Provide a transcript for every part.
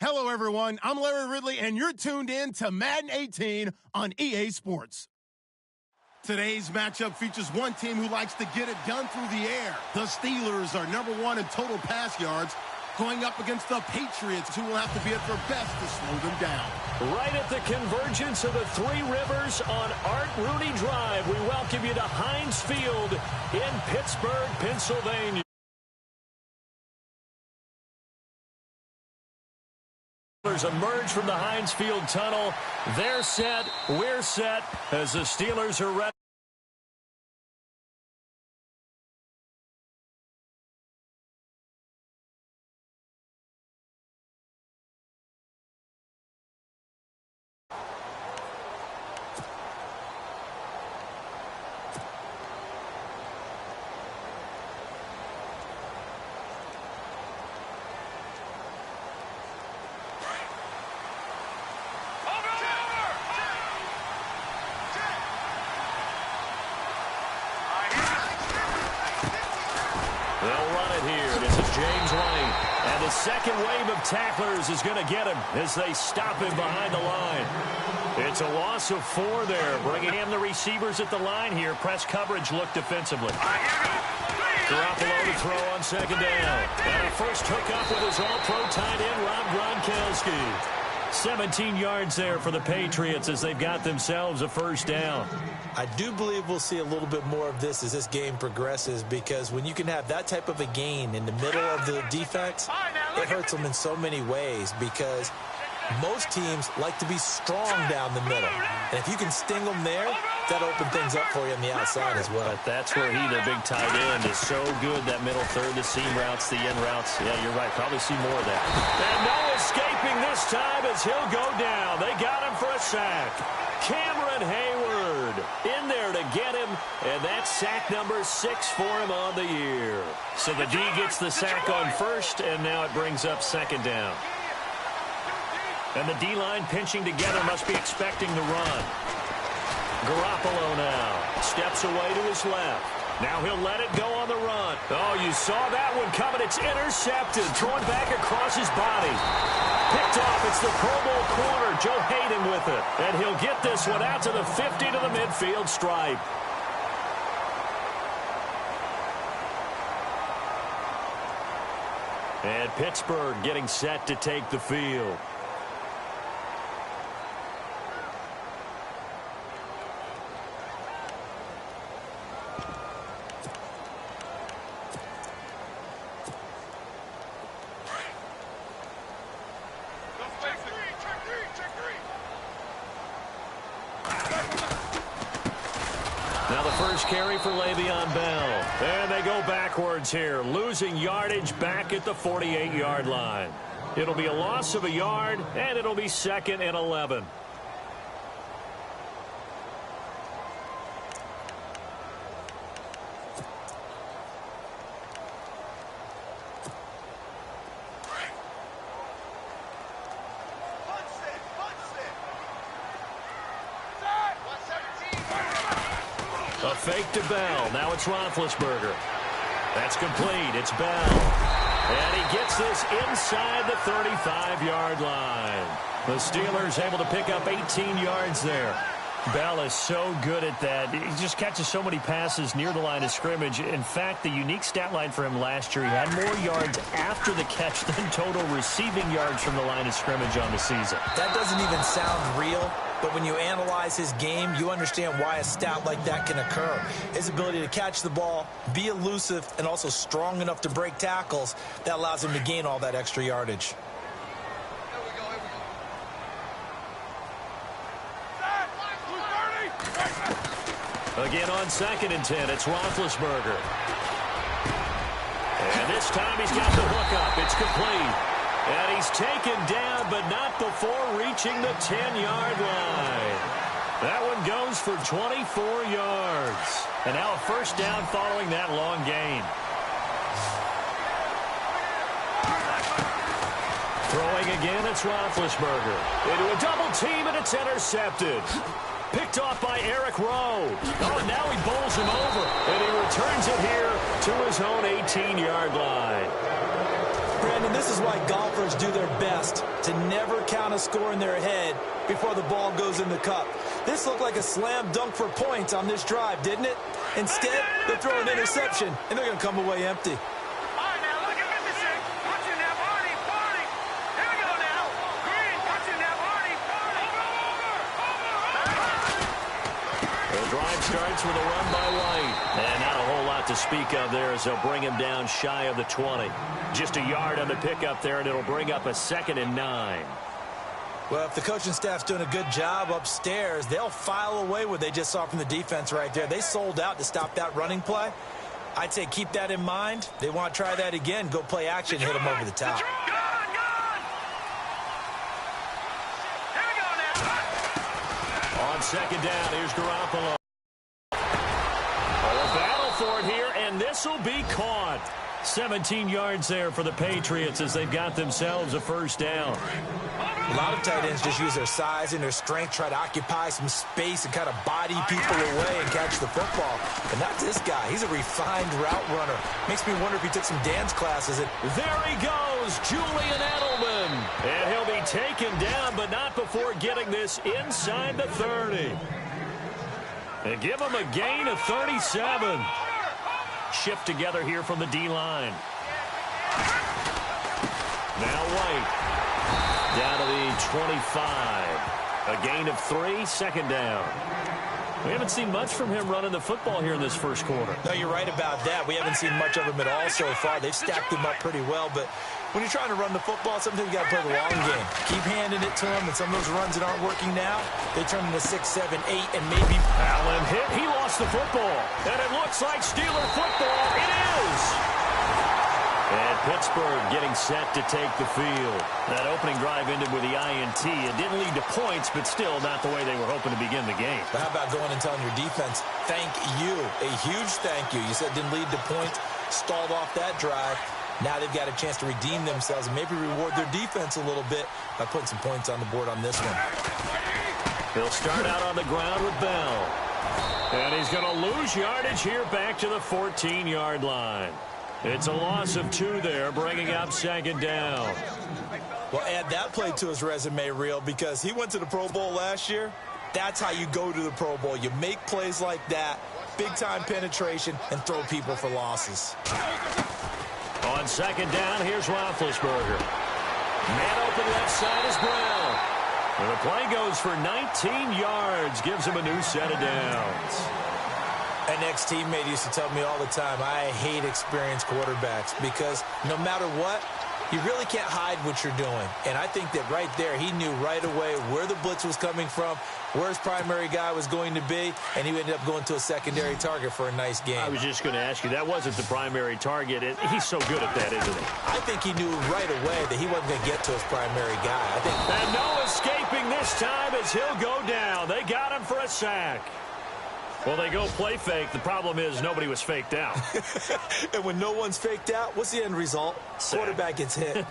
Hello, everyone. I'm Larry Ridley, and you're tuned in to Madden 18 on EA Sports. Today's matchup features one team who likes to get it done through the air. The Steelers are #1 in total pass yards, going up against the Patriots, who will have to be at their best to slow them down. Right at the convergence of the Three Rivers on Art Rooney Drive, we welcome you to Heinz Field in Pittsburgh, Pennsylvania. Emerge from the Heinz Field tunnel. They're set. We're set as the Steelers are ready. Second wave of tacklers is going to get him as they stop him behind the line. It's a loss of 4 there, bringing in the receivers at the line here. Press coverage look defensively. Garoppolo to throw on second down. And a first hookup with his all-pro tight end, Rob Gronkowski. 17 yards there for the Patriots as they've got themselves a first down. I do believe we'll see a little bit more of this as this game progresses, because when you can have that type of a gain in the middle of the defense, it hurts them in so many ways, because most teams like to be strong down the middle. And if you can sting them there, that opens things up for you on the outside as well. But that's where he, their big tight end, is so good, that middle third, the seam routes, the end routes. Yeah, you're right. Probably see more of that. And no escaping this time as he'll go down. They got him for a sack. Cameron Hayward in there to get him, and that's sack number 6 for him on the year. So the D gets the sack on first, and now it brings up second down. And the D-line pinching together, must be expecting the run. Garoppolo now steps away to his left. Now he'll let it go on the run. Oh, you saw that one coming. It's intercepted. Thrown back across his body. Picked off. It's the Pro Bowl corner, Joe Hayden, with it. And he'll get this one out to the 50 to the midfield stripe. And Pittsburgh getting set to take the field. Carry for Le'Veon Bell. And they go backwards here, losing yardage back at the 48-yard line. It'll be a loss of a yard, and it'll be 2nd and 11. A fake to Bell. Now it's Roethlisberger. That's complete. It's Bell. And he gets this inside the 35-yard line. The Steelers able to pick up 18 yards there. Bell is so good at that. He just catches so many passes near the line of scrimmage. In fact, the unique stat line for him last year, he had more yards after the catch than total receiving yards from the line of scrimmage on the season. That doesn't even sound real. But when you analyze his game, you understand why a stat like that can occur. His ability to catch the ball, be elusive, and also strong enough to break tackles, that allows him to gain all that extra yardage. Again on 2nd and 10, it's Roethlisberger. And this time he's got the hook up. It's complete. And he's taken down, but not before reaching the 10-yard line. That one goes for 24 yards. And now a first down following that long gain. Throwing again, it's Roethlisberger. Into a double team, and it's intercepted. Picked off by Eric Rowe. Oh, and now he bowls him over. And he returns it here to his own 18-yard line. Brandon, this is why golfers do their best to never count a score in their head before the ball goes in the cup. This looked like a slam dunk for points on this drive, didn't it? Instead, they throw an interception, and they're going to come away empty. Starts with a run by White. And not a whole lot to speak of there as they'll bring him down shy of the 20. Just a yard on the pickup there, and it'll bring up a 2nd and 9. Well, if the coaching staff's doing a good job upstairs, they'll file away what they just saw from the defense right there. They sold out to stop that running play. I'd say keep that in mind. They want to try that again. Go play action, hit them over the top. On 2nd down, here's Garoppolo. For it here, and this will be caught. 17 yards there for the Patriots as they've got themselves a 1st down. A lot of tight ends just use their size and their strength, try to occupy some space and kind of body people away and catch the football. But not this guy. He's a refined route runner. Makes me wonder if he took some dance classes. There he goes, Julian Edelman. And he'll be taken down, but not before getting this inside the 30. And give him a gain of 37. Shift together here from the D-line. Now White. Down to the 25. A gain of 3, 2nd down. We haven't seen much from him running the football here in this 1st quarter. No, you're right about that. We haven't seen much of him at all so far. They've stacked him up pretty well, but when you're trying to run the football, sometimes you got to play the long game. Keep handing it to him, and some of those runs that aren't working now, they turn into 6, 7, 8, and maybe... Allen hit. He lost the football. And it looks like Steeler football. It is! And Pittsburgh getting set to take the field. That opening drive ended with the INT. It didn't lead to points, but still not the way they were hoping to begin the game. But how about going and telling your defense, thank you, a huge thank you. You said it didn't lead to points, stalled off that drive. Now they've got a chance to redeem themselves and maybe reward their defense a little bit by putting some points on the board on this one. He'll start out on the ground with Bell. And he's going to lose yardage here back to the 14-yard line. It's a loss of 2 there, bringing up 2nd down. Well, add that play to his resume reel because he went to the Pro Bowl last year. That's how you go to the Pro Bowl. You make plays like that, big-time penetration, and throw people for losses. On 2nd down, here's Roethlisberger. Man open left side is Brown. And the play goes for 19 yards, gives him a new set of downs. An ex-teammate used to tell me all the time, I hate experienced quarterbacks because no matter what, you really can't hide what you're doing. And I think that right there, he knew right away where the blitz was coming from, where his primary guy was going to be, and he ended up going to a secondary target for a nice game. I was just going to ask you, that wasn't the primary target. He's so good at that, isn't he? I think he knew right away that he wasn't going to get to his primary guy. And no escaping this time as he'll go down. They got him for a sack. Well, they go play fake. The problem is nobody was faked out. And when no one's faked out, what's the end result? Sack. Quarterback gets hit.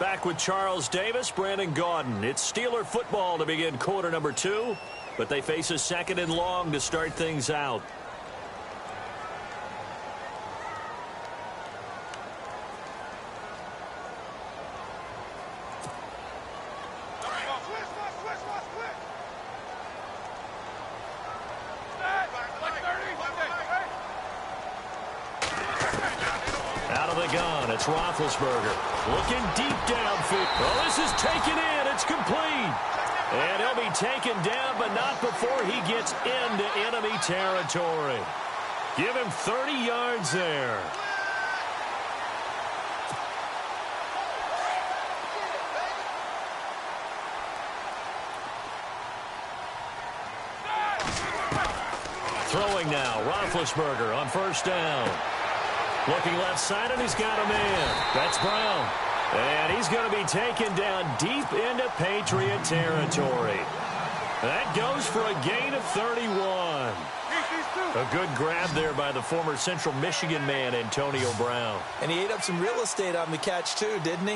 Back with Charles Davis, Brandon Gaudin. It's Steeler football to begin quarter number 2. But they face a 2nd and long to start things out. Out of the gun, it's Roethlisberger. Looking deep downfield. Oh, this is taken in. It's complete. And he'll be taken down, but not before he gets into enemy territory. Give him 30 yards there. Throwing now, Roethlisberger on 1st down. Looking left side, and he's got a man. That's Brown. And he's going to be taken down deep into Patriot territory. That goes for a gain of 31. A good grab there by the former Central Michigan man, Antonio Brown. And he ate up some real estate on the catch, too, didn't he?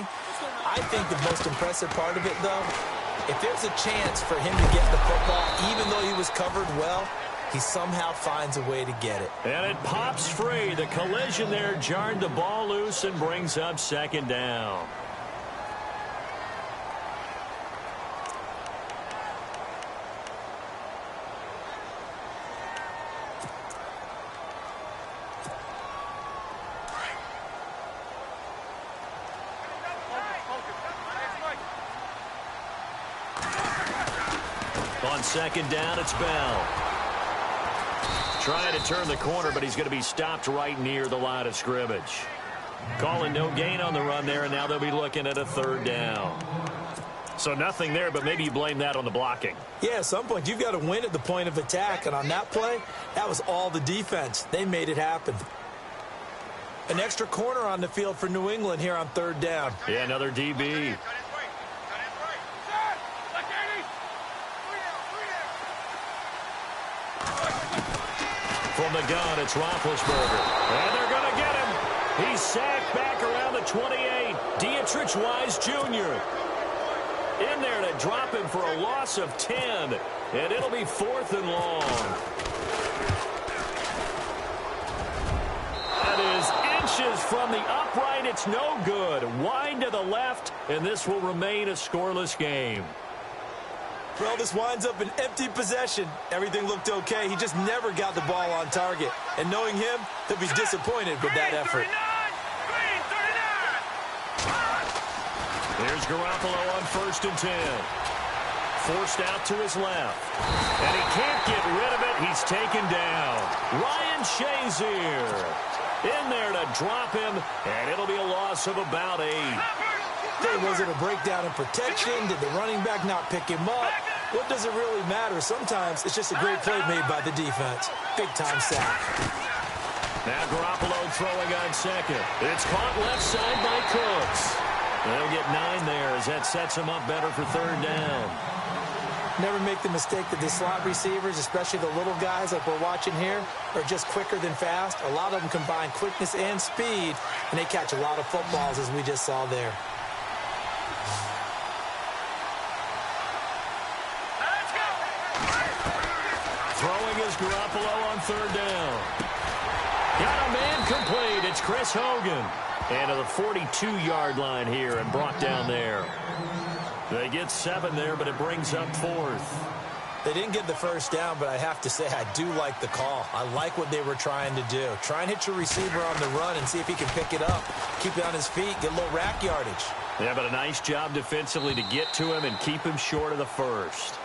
I think the most impressive part of it, though, if there's a chance for him to get the football, even though he was covered well, he somehow finds a way to get it. And it pops free. The collision there jarred the ball loose and brings up second down. On second down, it's Bell. Trying to turn the corner, but he's going to be stopped right near the line of scrimmage. Calling no gain on the run there, and now they'll be looking at a third down. So nothing there, but maybe you blame that on the blocking. Yeah, at some point, you've got to win at the point of attack, and on that play, that was all the defense. They made it happen. An extra corner on the field for New England here on third down. Yeah, another DB. From the gun, it's Roethlisberger. And they're going to get him. He's sacked back around the 28. Dietrich Wise Jr. in there to drop him for a loss of 10. And it'll be 4th and long. That is inches from the upright. It's no good. Wide to the left, and this will remain a scoreless game. Well, this winds up an empty possession. Everything looked okay. He just never got the ball on target. And knowing him, he'll be disappointed with that effort. Here's Garoppolo on 1st and 10. Forced out to his left. And he can't get rid of it. He's taken down. Ryan Shazier in there to drop him, and it'll be a loss of about 8. Was it a breakdown in protection? Did the running back not pick him up? What does it really matter? Sometimes it's just a great play made by the defense. Big-time sack. Now Garoppolo throwing on second. It's caught left side by Cooks. They'll get 9 there as that sets him up better for third down. Never make the mistake that the slot receivers, especially the little guys like we're watching here, are just quicker than fast. A lot of them combine quickness and speed, and they catch a lot of footballs, as we just saw there. Throwing is Garoppolo on third down. Got a man complete. It's Chris Hogan. And to the 42-yard line here and brought down there. They get 7 there, but it brings up 4th. They didn't get the first down, but I have to say I do like the call. I like what they were trying to do. Try and hit your receiver on the run and see if he can pick it up. Keep it on his feet, get a little rack yardage. Yeah, but a nice job defensively to get to him and keep him short of the first.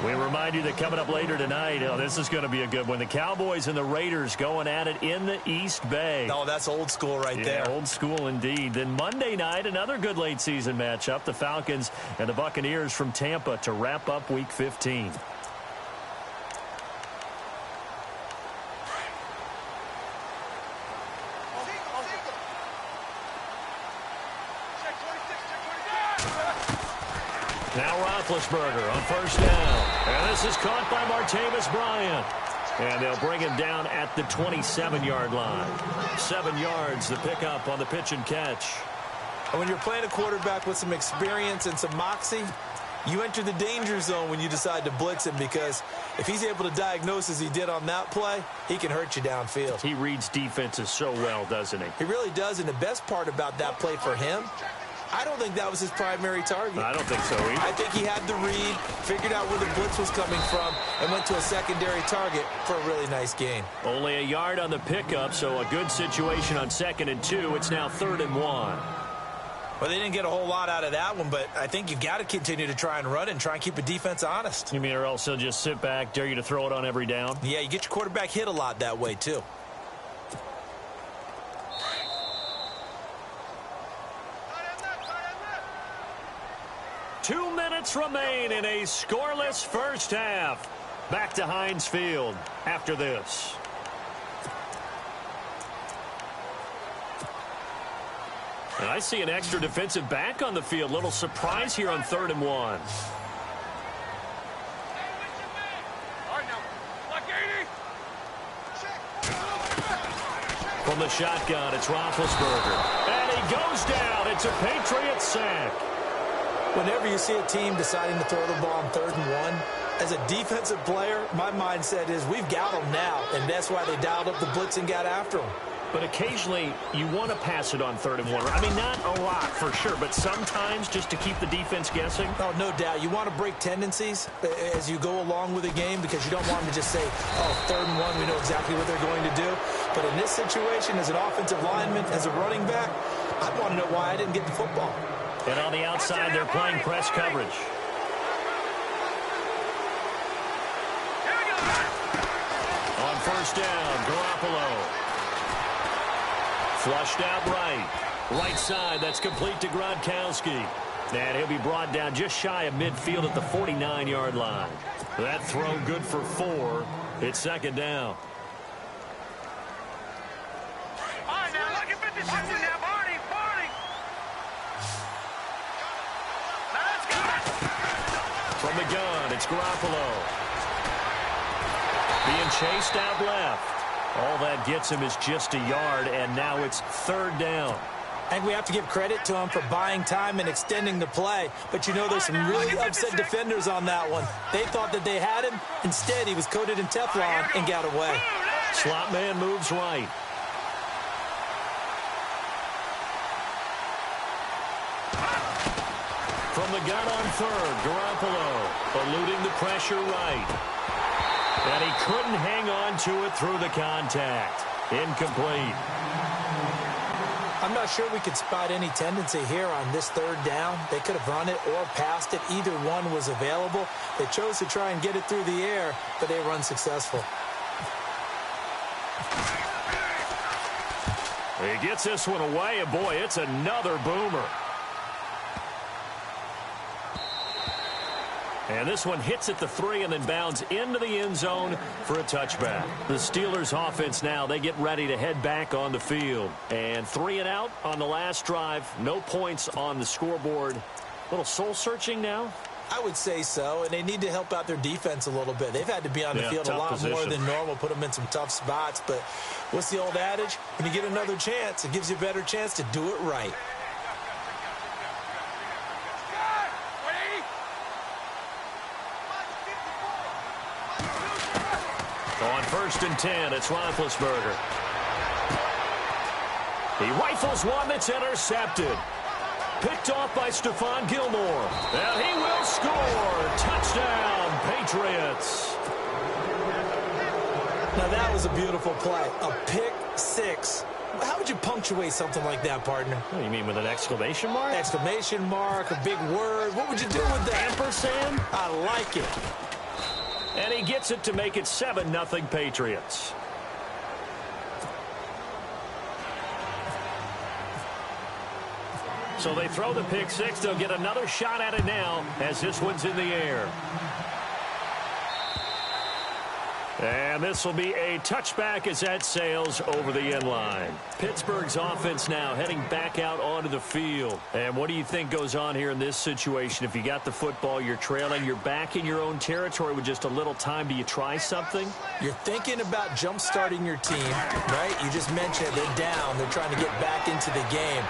We remind you that coming up later tonight, this is going to be a good one. The Cowboys and the Raiders going at it in the East Bay. Oh, that's old school right there. Yeah, old school indeed. Then Monday night, another good late season matchup. The Falcons and the Buccaneers from Tampa to wrap up Week 15. Now Roethlisberger on first down. And this is caught by Martavis Bryant. And they'll bring him down at the 27-yard line. 7 yards, the pickup on the pitch and catch. And when you're playing a quarterback with some experience and some moxie, you enter the danger zone when you decide to blitz him, because if he's able to diagnose as he did on that play, he can hurt you downfield. He reads defenses so well, doesn't he? He really does, and the best part about that play for him, I don't think that was his primary target. I don't think so either. I think he had the read, figured out where the blitz was coming from, and went to a secondary target for a really nice gain. Only a yard on the pickup, so a good situation on 2nd and 2. It's now 3rd and 1. Well, they didn't get a whole lot out of that one, but I think you got to continue to try and run and try and keep a defense honest. You mean or else he'll just sit back, dare you to throw it on every down? Yeah, you get your quarterback hit a lot that way, too. Two minutes remain in a scoreless first half. Back to Heinz Field after this. And I see an extra defensive back on the field. Little surprise here on 3rd and 1. From the shotgun, it's Roethlisberger. And he goes down. It's a Patriots sack. Whenever you see a team deciding to throw the ball on 3rd and 1, as a defensive player, my mindset is we've got them now, and that's why they dialed up the blitz and got after them. But occasionally, you want to pass it on 3rd and 1. I mean, not a lot for sure, but sometimes just to keep the defense guessing. Oh, no doubt. You want to break tendencies as you go along with a game because you don't want them to just say, oh, 3rd and 1, we know exactly what they're going to do. But in this situation, as an offensive lineman, as a running back, I want to know why I didn't get the football. And on the outside, they're playing press coverage. On 1st down, Garoppolo. Flushed out right side, that's complete to Gronkowski. And he'll be brought down just shy of midfield at the 49-yard line. That throw good for 4. It's 2nd down. From the gun, it's Garoppolo. Being chased out left. All that gets him is just a yard, and now it's 3rd down. And we have to give credit to him for buying time and extending the play. But you know there's some really upset defenders on that one. They thought that they had him. Instead, he was coated in Teflon and got away. Slot man moves right. From the gun on 3rd, Garoppolo eluding the pressure right. And he couldn't hang on to it through the contact. Incomplete. I'm not sure we could spot any tendency here on this 3rd down. They could have run it or passed it. Either one was available. They chose to try and get it through the air, but they were unsuccessful. He gets this one away, and boy, it's another boomer. And this one hits at the 3 and then bounds into the end zone for a touchback. The Steelers offense now, they get ready to head back on the field. And 3 and out on the last drive. No points on the scoreboard. A little soul-searching now? I would say so, and they need to help out their defense a little bit. They've had to be on the field a lot more than normal, put them in some tough spots. But what's the old adage? When you get another chance, it gives you a better chance to do it right. On 1st and 10, it's Roethlisberger. He rifles one that's intercepted. Picked off by Stephon Gilmore. And he will score. Touchdown, Patriots. Now, that was a beautiful play. A pick 6. How would you punctuate something like that, partner? What do you mean, with an exclamation mark? Exclamation mark, a big word. What would you do with that? Ampersand? I like it. And he gets it to make it 7-0 Patriots. So they throw the pick 6. They'll get another shot at it now as this one's in the air. And this will be a touchback as that sails over the end line. Pittsburgh's offense now heading back out onto the field. And what do you think goes on here in this situation? If you got the football, you're trailing, you're back in your own territory with just a little time. Do you try something? You're thinking about jump-starting your team, right? You just mentioned it. They're down. They're trying to get back into the game.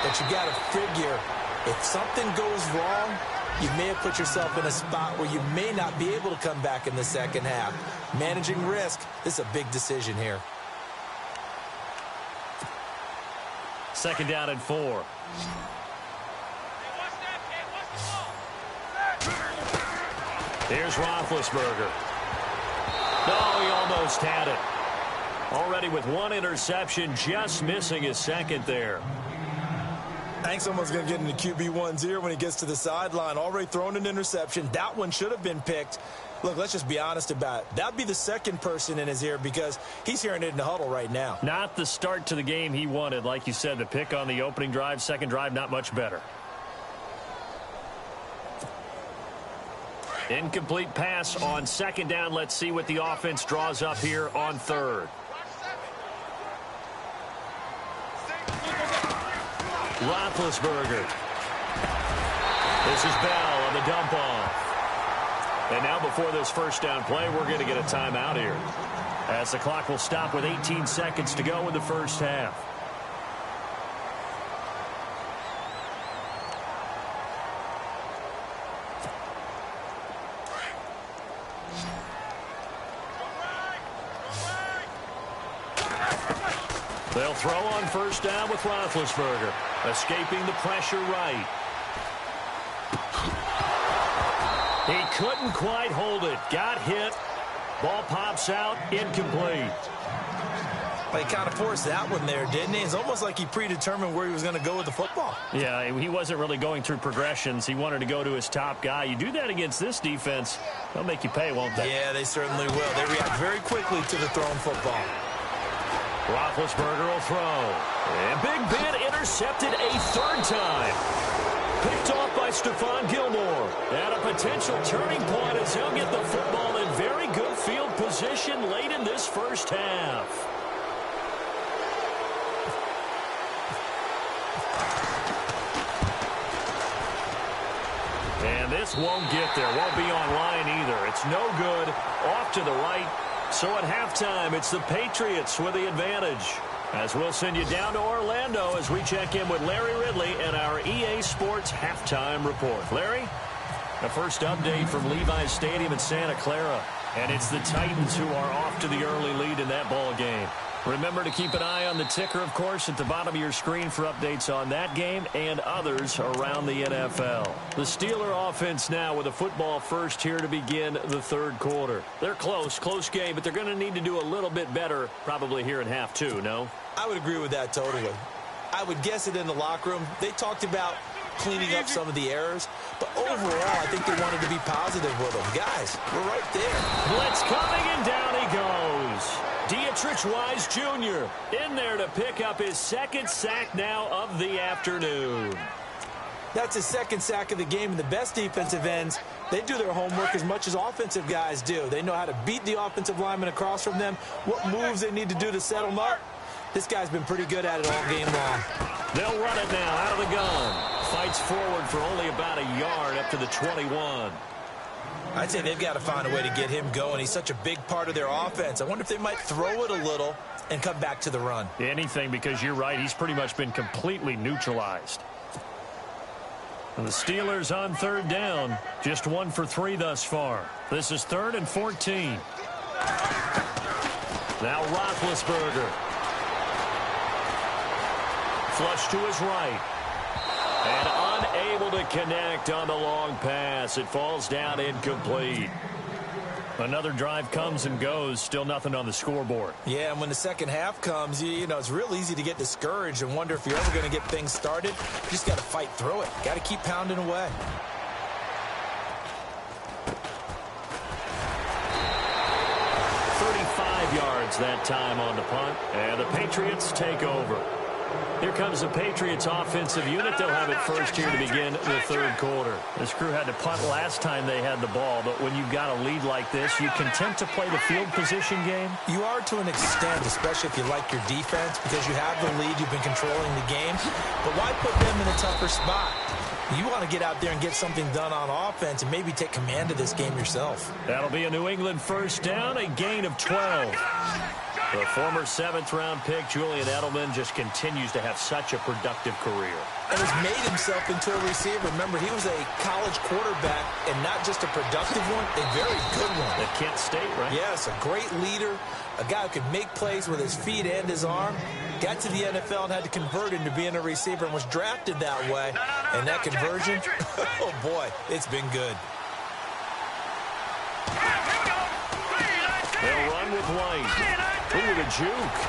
But you got to figure if something goes wrong, you may have put yourself in a spot where you may not be able to come back in the second half. Managing risk, this is a big decision here. 2nd down and 4. Here's Roethlisberger. Oh, he almost had it. Already with one interception, just missing his 2nd there. I think someone's going to get into QB1's ear when he gets to the sideline. Already thrown an interception. That one should have been picked. Look, let's just be honest about it. That'd be the 2nd person in his ear because he's hearing it in the huddle right now. Not the start to the game he wanted. Like you said, the pick on the opening drive, 2nd drive, not much better. Incomplete pass on 2nd down. Let's see what the offense draws up here on 3rd. Roethlisberger. This is Bell on the dump off. And now before this 1st down play, we're going to get a timeout here. as the clock will stop with 18 seconds to go in the first half. They'll throw on first down with Roethlisberger, escaping the pressure right. He couldn't quite hold it. Got hit. Ball pops out, incomplete. He kind of forced that one there, didn't he? It's almost like he predetermined where he was going to go with the football. Yeah, he wasn't really going through progressions. He wanted to go to his top guy. You do that against this defense, they'll make you pay, won't they? Yeah, they certainly will. They react very quickly to the thrown football. Roethlisberger will throw. And Big Ben intercepted a third time. Picked off by Stephon Gilmore. At a potential turning point as he'll get the football in very good field position late in this first half. And this won't get there. Won't be online either. It's no good. Off to the right. So at halftime, it's the Patriots with the advantage. As we'll send you down to Orlando as we check in with Larry Ridley and our EA Sports Halftime Report. Larry, the first update from Levi's Stadium in Santa Clara. And it's the Titans who are off to the early lead in that ball game. Remember to keep an eye on the ticker, of course, at the bottom of your screen for updates on that game and others around the NFL. The Steeler offense now with a football first here to begin the third quarter. They're close game, but they're going to need to do a little bit better probably here in half two, no? I would agree with that totally. I would guess it in the locker room. They talked about cleaning up some of the errors, but overall, I think they wanted to be positive with them. Guys, we're right there. Blitz coming, and down he goes. Dietrich Wise Jr. in there to pick up his second sack now of the afternoon. That's his second sack of the game, and the best defensive ends, they do their homework as much as offensive guys do. They know how to beat the offensive lineman across from them, what moves they need to do to set them up. This guy's been pretty good at it all game long. They'll run it now out of the gun. Fights forward for only about a yard up to the 21. I'd say they've got to find a way to get him going. He's such a big part of their offense. I wonder if they might throw it a little and come back to the run. Anything, because you're right. He's pretty much been completely neutralized. And the Steelers on third down. Just 1 for 3 thus far. This is 3rd and 14. Now Roethlisberger. Flush to his right. And unable to connect on the long pass. It falls down incomplete. Another drive comes and goes. Still nothing on the scoreboard. Yeah, and when the second half comes, you know, it's real easy to get discouraged and wonder if you're ever going to get things started. You just got to fight through it. Got to keep pounding away. Yards that time on the punt, and the Patriots take over. Here comes the Patriots offensive unit. They'll have it first here to begin the third quarter. This crew had to punt last time they had the ball, but when you've got a lead like this, you content to play the field position game? You are to an extent, especially if you like your defense, because you have the lead, you've been controlling the game. But why put them in a tougher spot? You want to get out there and get something done on offense and maybe take command of this game yourself. That'll be a New England first down, a gain of 12. The former 7th-round pick, Julian Edelman, just continues to have such a productive career. And has made himself into a receiver. Remember, he was a college quarterback, and not just a productive one, a very good one. At Kent State, right? Yes, a great leader, a guy who could make plays with his feet and his arm. Got to the NFL and had to convert into being a receiver and was drafted that way. And that conversion, oh boy, it's been good. They'll run with White. Ooh, the juke.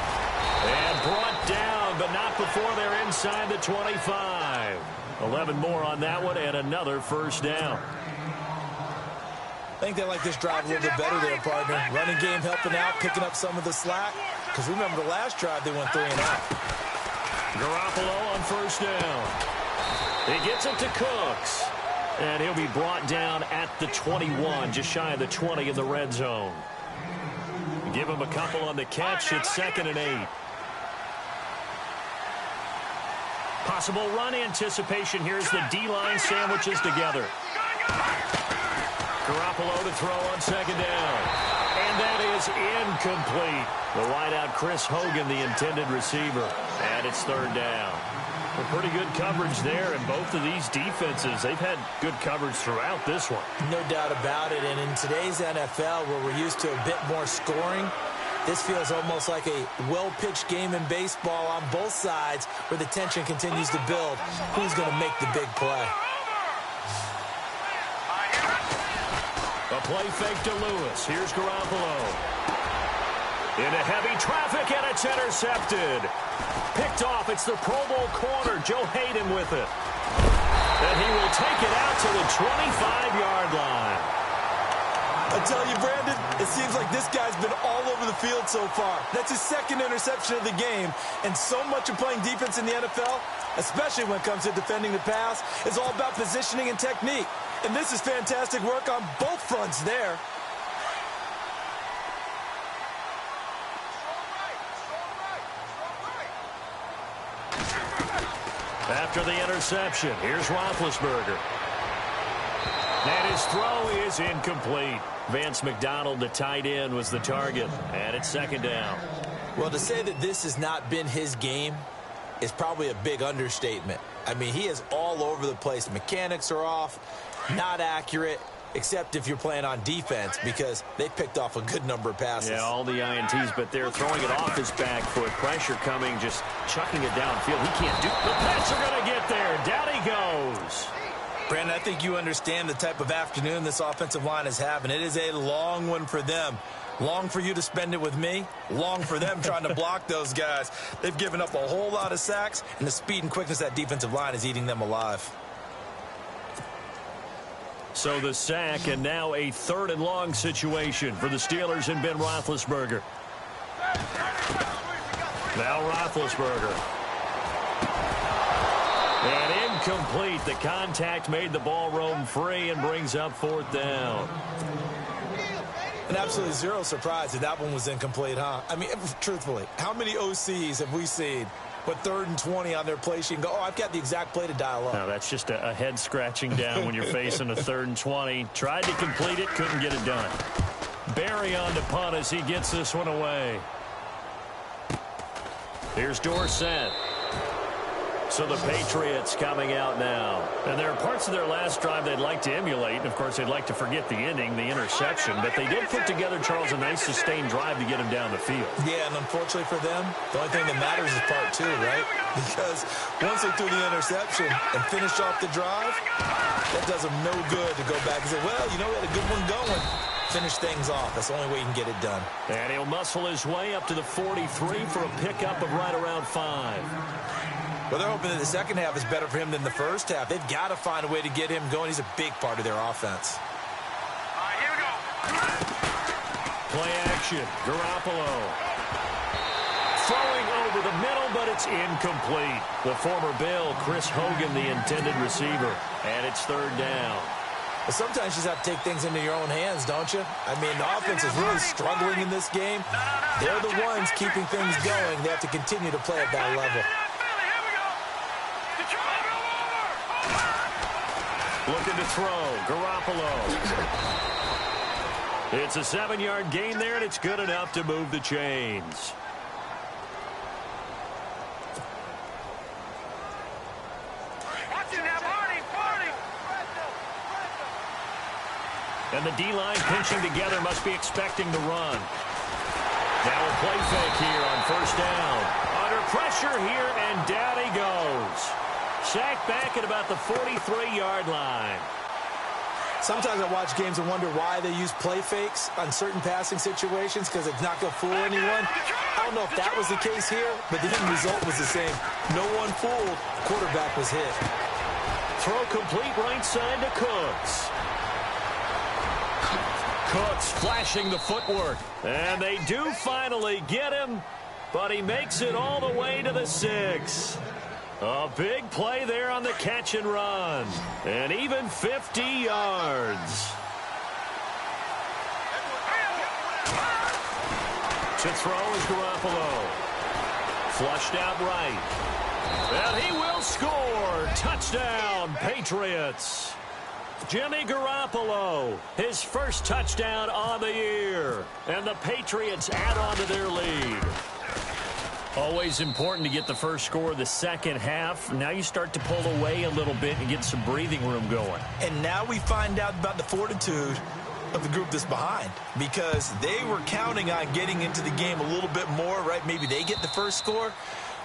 And brought down, but not before they're inside the 25. 11 more on that one, and another first down. I think they like this drive a little bit better there, partner. Running game helping out, picking up some of the slack. Because remember the last drive, they went 3 and out. Garoppolo on first down. He gets it to Cooks. And he'll be brought down at the 21, just shy of the 20 in the red zone. Give him a couple on the catch. It's 2nd and 8. Possible run anticipation. Here's the D-line sandwiches together. Garoppolo to throw on 2nd down. And that is incomplete. The wideout, Chris Hogan, the intended receiver. And it's third down. Well, pretty good coverage there, and both of these defenses, they've had good coverage throughout this one. No doubt about it, and in today's NFL, where we're used to a bit more scoring, this feels almost like a well-pitched game in baseball on both sides where the tension continues to build. Who's going to make the big play? A play fake to Lewis. Here's Garoppolo. Into heavy traffic, and it's intercepted. Picked off. It's the Pro Bowl corner, Joe Hayden, with it. And he will take it out to the 25-yard line. I tell you, Brandon, it seems like this guy's been all over the field so far. That's his second interception of the game. And so much of playing defense in the NFL, especially when it comes to defending the pass, is all about positioning and technique. And this is fantastic work on both fronts there. After the interception, here's Roethlisberger. And his throw is incomplete. Vance McDonald, the tight end, was the target. And it's second down. Well, to say that this has not been his game is probably a big understatement. I mean, he is all over the place. Mechanics are off, not accurate, except if you're playing on defense, because they picked off a good number of passes. Yeah, all the INTs, but they're throwing it off his back foot. Pressure coming, just chucking it downfield. He can't do it. The Pats are going to get there. Down he goes. Brandon, I think you understand the type of afternoon this offensive line is having. It is a long one for them. Long for you to spend it with me. Long for them trying to block those guys. They've given up a whole lot of sacks, and the speed and quickness of that defensive line is eating them alive. So the sack, and now a third and long situation for the Steelers and Ben Roethlisberger. Now Roethlisberger. And incomplete. The contact made the ball roam free and brings up fourth down. And absolutely zero surprise that one was incomplete, huh? I mean, truthfully, how many OCs have we seen with 3rd and 20 on their play sheet and go, oh, I've got the exact play to dial up? No, that's just a head scratching down when you're facing a 3rd and 20. Tried to complete it, couldn't get it done. Barry on to punt as he gets this one away. Here's Dorsett. So the Patriots coming out now. And there are parts of their last drive they'd like to emulate. And, of course, they'd like to forget the ending, the interception. But they did put together, Charles, a nice sustained drive to get him down the field. Yeah, and unfortunately for them, the only thing that matters is part 2, right? Because once they threw the interception and finished off the drive, that does them no good to go back and say, well, you know, we had a good one going. Finish things off. That's the only way you can get it done. And he'll muscle his way up to the 43 for a pickup of right around 5. Well, they're hoping that the second half is better for him than the first half. They've got to find a way to get him going. He's a big part of their offense. All right, here we go. Play action. Garoppolo. Throwing over the middle, but it's incomplete. The former Bill, Chris Hogan, the intended receiver. And it's third down. But sometimes you just have to take things into your own hands, don't you? I mean, the offense is really struggling in this game. They're the ones keeping things going. They have to continue to play at that level. Looking to throw. Garoppolo. It's a 7-yard gain there, and it's good enough to move the chains. And the D-line pinching together, must be expecting the run. Now a play fake here on first down. Under pressure here, and down he goes. Sacked back at about the 43-yard line. Sometimes I watch games and wonder why they use play fakes on certain passing situations, because it's not going to fool anyone. I don't know if that was the case here, but the end result was the same. No one fooled. Quarterback was hit. Throw complete right side to Cooks. Cooks flashing the footwork. And they do finally get him, but he makes it all the way to the 6. A big play there on the catch and run. And even 50 yards. To throw is Garoppolo. Flushed out right. And he will score. Touchdown, Patriots. Jimmy Garoppolo, his first touchdown on the year. And the Patriots add on to their lead. Always important to get the first score of the second half. Now you start to pull away a little bit and get some breathing room going. And now we find out about the fortitude of the group that's behind, because they were counting on getting into the game a little bit more, right? Maybe they get the first score.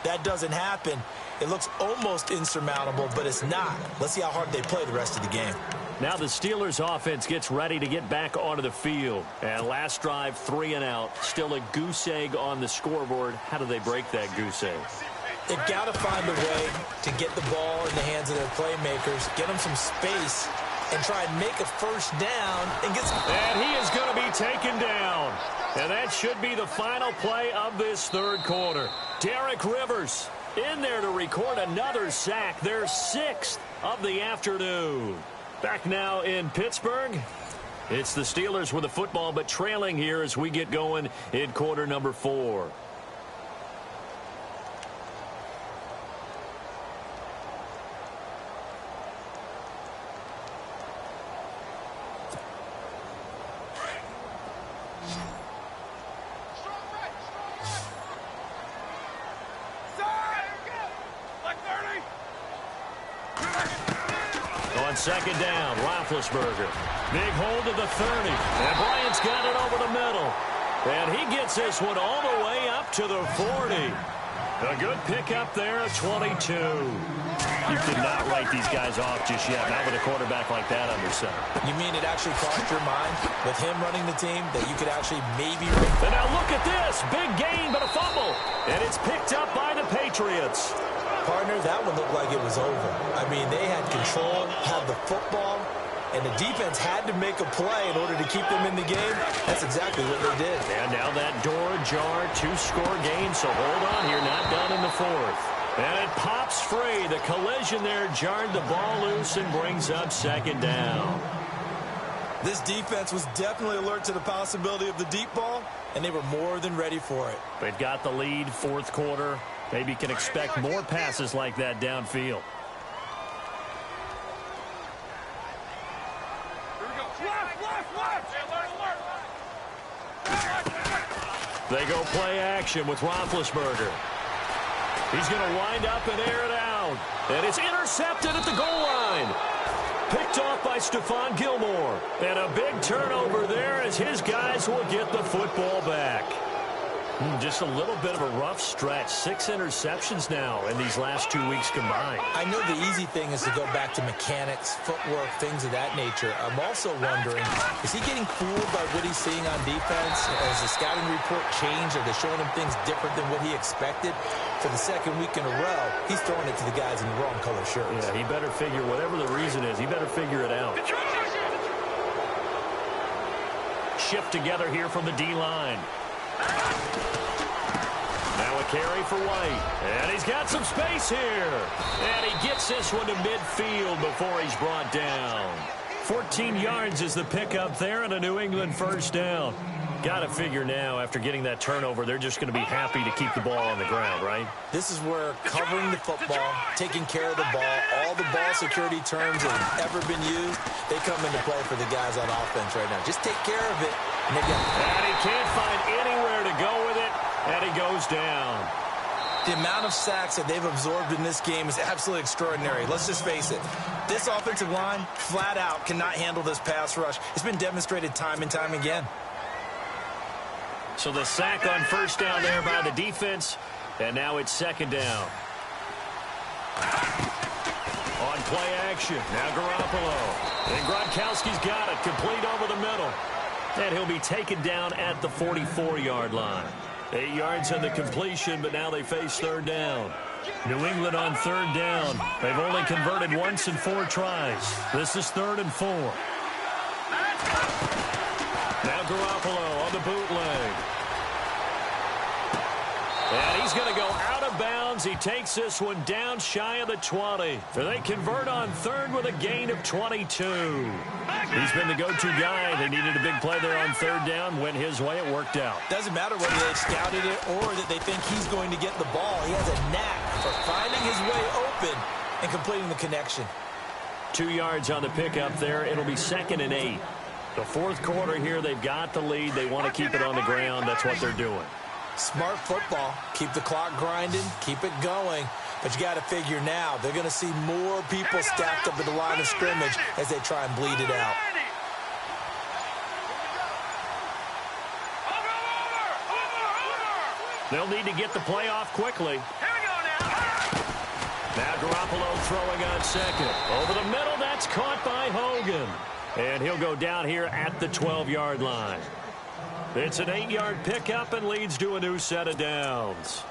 That doesn't happen. It looks almost insurmountable, but it's not. Let's see how hard they play the rest of the game. Now the Steelers offense gets ready to get back onto the field. And last drive, 3 and out. Still a goose egg on the scoreboard. How do they break that goose egg? They've got to find a way to get the ball in the hands of their playmakers, get them some space, and try and make a first down and get some... And he is going to be taken down. And that should be the final play of this third quarter. Derek Rivers in there to record another sack, their 6th of the afternoon. Back now in Pittsburgh. It's the Steelers with the football, but trailing here as we get going in quarter number 4. Second down, Roethlisberger. Big hold to the 30. And Bryant's got it over the middle. And he gets this one all the way up to the 40. A good pickup there at 22. You could not write these guys off just yet, not with a quarterback like that under center. You mean it actually crossed your mind with him running the team that you could actually maybe... And now look at this. Big gain, but a fumble. And it's picked up by the Patriots. Partner, that one looked like it was over. I mean, they had control, had the football, and the defense had to make a play in order to keep them in the game. That's exactly what they did. And now that door ajar, 2-score game, so hold on here, not done in the 4th. And it pops free. The collision there jarred the ball loose and brings up second down. This defense was definitely alert to the possibility of the deep ball, and they were more than ready for it. They've got the lead, 4th quarter. Maybe can expect more passes like that downfield. They go play action with Roethlisberger. He's going to wind up and air it out. And it's intercepted at the goal line. Picked off by Stephon Gilmore. And a big turnover there as his guys will get the football back. Just a little bit of a rough stretch. 6 interceptions now in these last 2 weeks combined. I know the easy thing is to go back to mechanics, footwork, things of that nature. I'm also wondering, is he getting fooled by what he's seeing on defense? Has the scouting report changed? Are they showing him things different than what he expected? For the second week in a row, he's throwing it to the guys in the wrong color shirts. Yeah, he better figure, whatever the reason is, he better figure it out. Shift together here from the D-line. Now a carry for White. And he's got some space here. And he gets this one to midfield before he's brought down. 14 yards is the pickup there and a New England first down. Got to figure now, after getting that turnover, they're just going to be happy to keep the ball on the ground, right? This is where covering the football, taking care of the ball, all the ball security terms that have ever been used, they come into play for the guys on offense right now. Just take care of it. And he can't find anywhere to go with it, and he goes down. The amount of sacks that they've absorbed in this game is absolutely extraordinary. Let's just face it. This offensive line, flat out, cannot handle this pass rush. It's been demonstrated time and time again. So the sack on first down there by the defense, and now it's second down. On play action, now Garoppolo. And Gronkowski's got it, complete over the middle. And he'll be taken down at the 44-yard line. 8 yards on the completion, but now they face third down. New England on third down. They've only converted once in 4 tries. This is 3rd and 4. Now Garoppolo on the bootleg. And he's going to go out of bounds. He takes this one down shy of the 20. They convert on third with a gain of 22. He's been the go-to guy. They needed a big play there on third down. Went his way. It worked out. Doesn't matter whether they've scouted it or that they think he's going to get the ball. He has a knack for finding his way open and completing the connection. 2 yards on the pickup there. It'll be 2nd and 8. The fourth quarter here, they've got the lead. They want to keep it on the ground. That's what they're doing. Smart football. Keep the clock grinding. Keep it going. But you got to figure now, they're going to see more people stacked up at the line of scrimmage as they try and bleed it out. They'll need to get the play off quickly. Now Garoppolo throwing on second. Over the middle, that's caught by Hogan. And he'll go down here at the 12-yard line. It's an 8-yard pickup and leads to a new set of downs.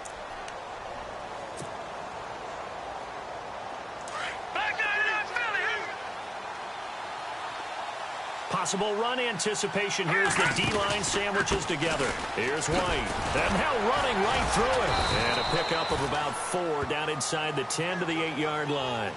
Possible run anticipation. Here's the D-line sandwiches together. Here's White. And now running right through it. And a pickup of about 4 down inside the 10 to the 8-yard line.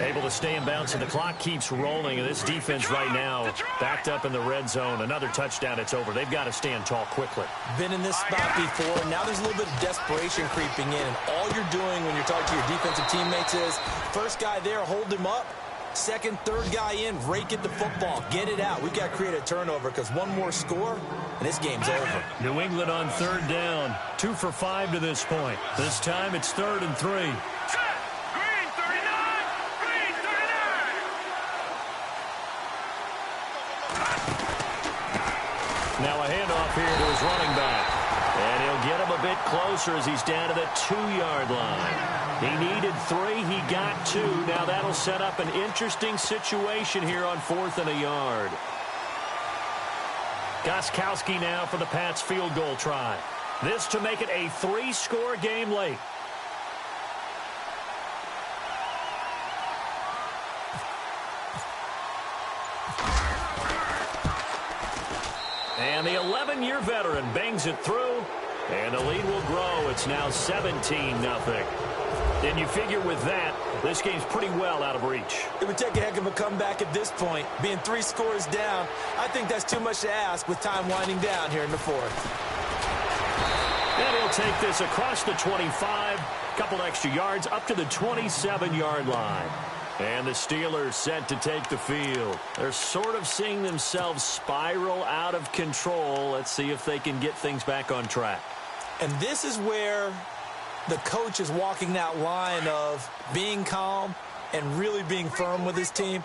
Able to stay in bounds, and the clock keeps rolling. And this defense right now backed up in the red zone. Another touchdown, it's over. They've got to stand tall quickly. Been in this spot before. Now there's a little bit of desperation creeping in. And all you're doing when you're talking to your defensive teammates is, first guy there, hold him up. Second, third guy in, rake at the football. Get it out. We've got to create a turnover because one more score, and this game's over. New England on 3rd down. 2 for 5 to this point. This time it's 3rd and 3. Green 39! Green 39! Now a handoff here to his running back. And he'll get him a bit closer as he's down to the 2-yard line. He needed 3. He got 2. Now that'll set up an interesting situation here on 4th and a yard. Gostkowski now for the Pats field goal try. This to make it a 3-score game late. And the 11-year veteran bangs it through, and the lead will grow. It's now 17-0. And you figure with that, this game's pretty well out of reach. It would take a heck of a comeback at this point. Being 3 scores down, I think that's too much to ask with time winding down here in the 4th. And he'll take this across the 25, couple extra yards up to the 27-yard line. And the Steelers set to take the field. They're sort of seeing themselves spiral out of control. Let's see if they can get things back on track. And this is where the coach is walking that line of being calm and really being firm with his team.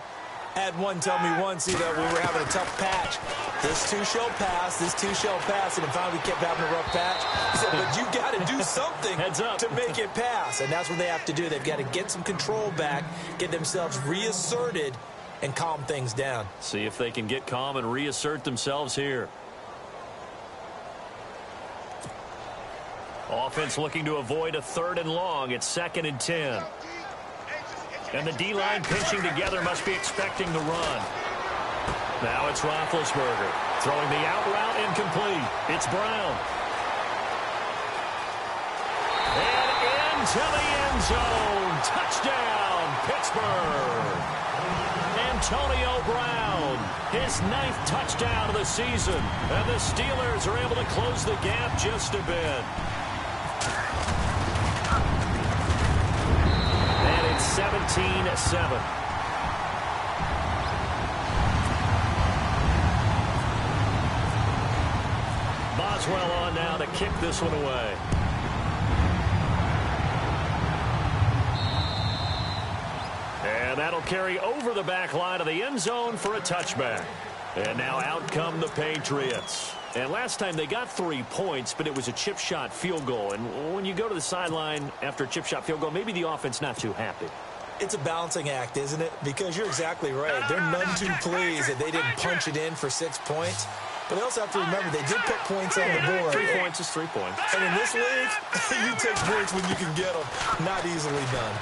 I had one tell me once, we were having a tough patch. This too shall pass, this too shall pass. And finally we kept having a rough patch. He said, but you got to do something to make it pass. And that's what they have to do. They've got to get some control back, get themselves reasserted, and calm things down. See if they can get calm and reassert themselves here. Offense looking to avoid a 3rd and long. It's 2nd and 10. And the D-line pinching together, must be expecting the run. Now it's Roethlisberger throwing the out route incomplete. It's Brown. And into the end zone. Touchdown, Pittsburgh. Antonio Brown, his 9th touchdown of the season. And the Steelers are able to close the gap just a bit. And it's 17-7. Boswell on now to kick this one away. And that'll carry over the back line of the end zone for a touchback. And now out come the Patriots. And last time they got 3 points, but it was a chip shot field goal. And when you go to the sideline after a chip shot field goal, maybe the offense not too happy. It's a balancing act, isn't it? Because you're exactly right. They're none too pleased that they didn't punch it in for 6 points. But they also have to remember they did put points on the board. 3 points is 3 points. And in this league, you take points when you can get them. Not easily done.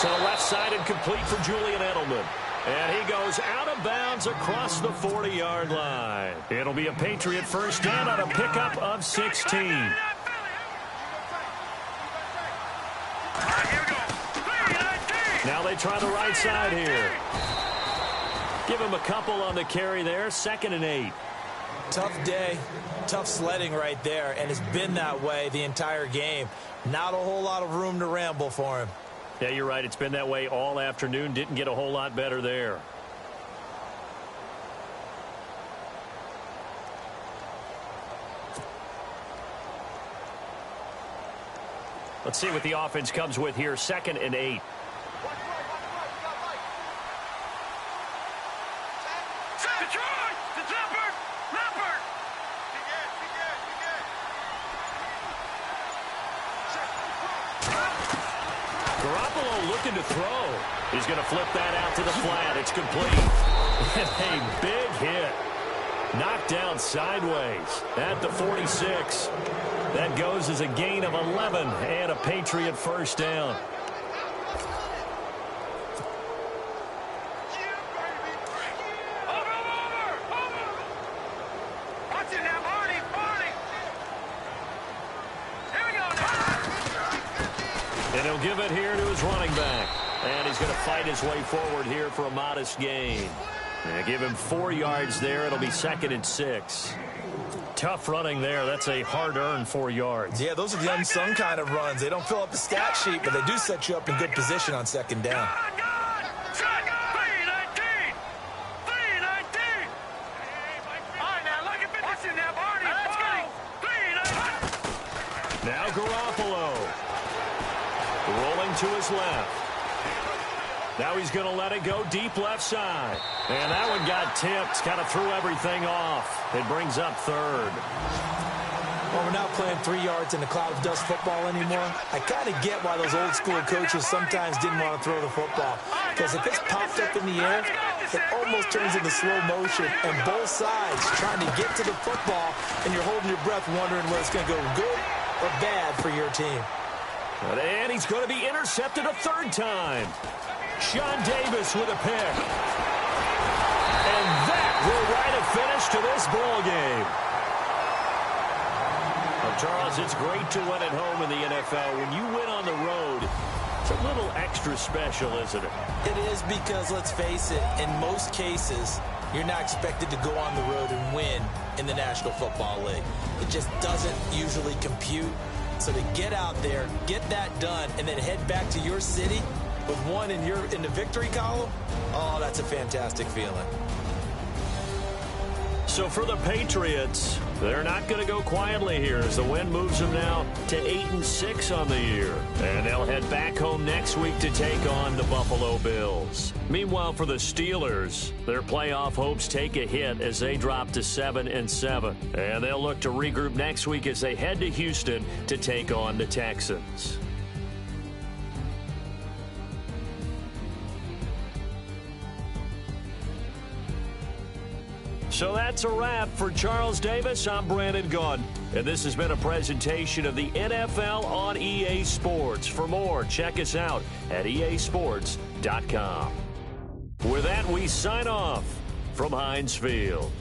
To the left side and complete for Julian Edelman. And he goes out of bounds across the 40-yard line. It'll be a Patriot first down on a pickup of 16. Now they try the right side here. Give him a couple on the carry there. 2nd and 8. Tough day. Tough sledding right there. And it's been that way the entire game. Not a whole lot of room to ramble for him. Yeah, you're right. It's been that way all afternoon. Didn't get a whole lot better there. Let's see what the offense comes with here. 2nd and 8. Looking to throw. He's going to flip that out to the flat. It's complete. And a big hit. Knocked down sideways at the 46. That goes as a gain of 11 and a Patriot first down. And he'll give it here to his running back. And he's going to fight his way forward here for a modest gain. Give him 4 yards there. It'll be 2nd and 6. Tough running there. That's a hard-earned 4 yards. Yeah, those are the unsung kind of runs. They don't fill up the stat sheet, but they do set you up in good position on 2nd down. Now Garoppolo. Rolling to his left. Now he's going to let it go deep left side. And that one got tipped. Kind of threw everything off. It brings up 3rd. Well, we're not playing 3 yards in the cloud of dust football anymore. I kind of get why those old school coaches sometimes didn't want to throw the football. Because if it's popped up in the air, it almost turns into slow motion. And both sides trying to get to the football, and you're holding your breath wondering whether it's going to go good or bad for your team. And he's going to be intercepted a 3rd time. Sean Davis with a pick. And that will write a finish to this ball game. Well, Charles, it's great to win at home in the NFL. When you win on the road, it's a little extra special, isn't it? It is, because, let's face it, in most cases, you're not expected to go on the road and win in the National Football League. It just doesn't usually compute. So to get out there, get that done, and then head back to your city with one in the victory column, oh, that's a fantastic feeling. So for the Patriots, they're not going to go quietly here as the win moves them now to 8-6 on the year. And they'll head back home next week to take on the Buffalo Bills. Meanwhile, for the Steelers, their playoff hopes take a hit as they drop to 7-7. And they'll look to regroup next week as they head to Houston to take on the Texans. So that's a wrap. For Charles Davis, I'm Brandon Gaudin. And this has been a presentation of the NFL on EA Sports. For more, check us out at easports.com. With that, we sign off from Heinz Field.